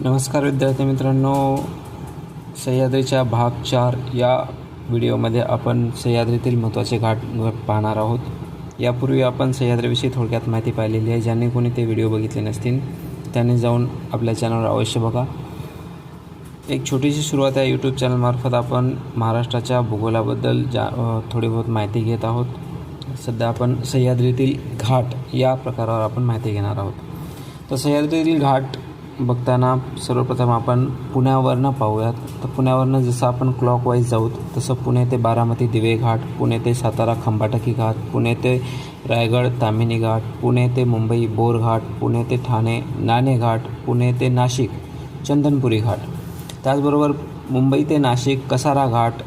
नमस्कार विद्यार्थी मित्रांनो, सह्याद्रीच्या भाग 4 या व्हिडिओमध्ये आपण सह्याद्रीतील महत्त्वाचे घाट पाहणार आहोत। यापूर्वी आपण सह्याद्रीविषयी थोडक्यात माहिती पाहिलेली आहे। ज्यांनी कोणी ते व्हिडिओ बघितले नसतील त्यांनी जाऊन आपल्या चॅनलवर अवश्य बघा। एक छोटीशी सुरुवात आहे। यूट्यूब चॅनलमार्फत आपण महाराष्ट्राच्या भूगोलाबद्दल थोडी बहुत माहिती घेत आहोत। सध्या आपण सह्याद्रीतील घाट या प्रकारावर आपण माहिती घेणार आहोत। तर सह्याद्रीतील घाट बघताना सर्वप्रथम आपण पुण्यावरनं पाहूयात। तर पुण्यावरनं जसं आपण क्लॉकवाईज जाऊ तसं पुणे ते बारामती दिवे घाट, पुणे ते सातारा खंबाटकी घाट, पुणे ते रायगड ताम्हिणी घाट, पुणे ते मुंबई बोर घाट, पुणे ते ठाणे नाणे घाट, पुणे ते नाशिक चंदनपुरी घाट, त्याचबरोबर मुंबई ते नाशिक कसारा घाट,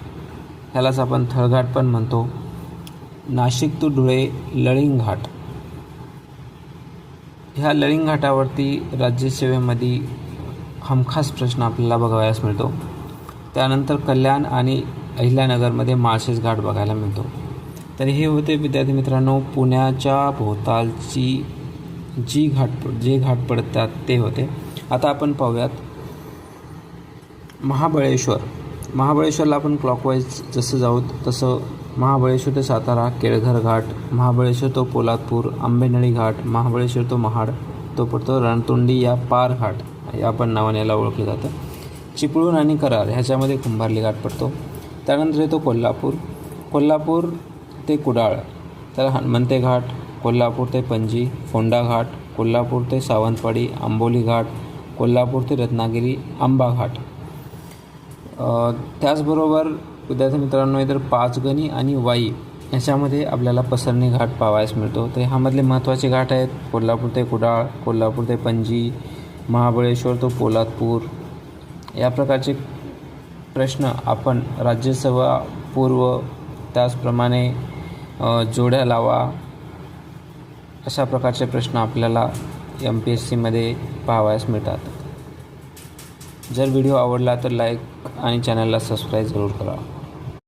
ह्यालाच आपण थळघाट पण म्हणतो, नाशिक टू धुळे लळिंग घाट। ह्या लळिंग घाटावरती राज्यसेवेमध्ये हमखास प्रश्न आपल्याला बघावयास मिळतो। त्यानंतर कल्याण आणि अहिल्यानगरमध्ये माळशेज घाट बघायला मिळतो। तर हे होते विद्यार्थी मित्रांनो पुण्याच्या भोवतालची जे घाट पडतात ते होते। आता आपण पाहूयात महाबळेश्वरला आपण क्लॉकवाईज जसं जाऊ तसं महाबळेश्वर ते सातारा केळघर घाट, महाबळेश्वर तो पोलादपूर आंबेनळी घाट, महाबळेश्वर तो महाड तो पडतो रणतुंडी या पार घाट या पण नावाने याला ओळखलं जातं। चिपळूण आणि कराड ह्याच्यामध्ये कुंभारली घाट पडतो। त्यानंतर येतो कोल्हापूर ते कुडाळ त्याला हनुमंते घाट, कोल्हापूर ते पणजी फोंडा घाट, कोल्हापूर ते सावंतवाडी आंबोली घाट, कोल्हापूर ते रत्नागिरी आंबा घाट। त्याचबरोबर विद्यार्थी मित्रांनो इतर पाचगणी आणि वाई याच्यामध्ये आपल्याला पसरणी घाट पाहावयास मिळतो। तर ह्यामधले महत्त्वाचे घाट आहेत कोल्हापूर ते कुडाळ, कोल्हापूर ते पणजी, महाबळेश्वर तो पोलादपूर। या प्रकारचे प्रश्न आपण राज्यसेवा पूर्व त्याचप्रमाणे जोड्या लावा अशा प्रकारचे प्रश्न आपल्याला MPSCमध्ये पाहावयास मिळतात। जर व्हिडिओ आवडला तर लाईक आणि चॅनलला सबस्क्राईब जरूर करा।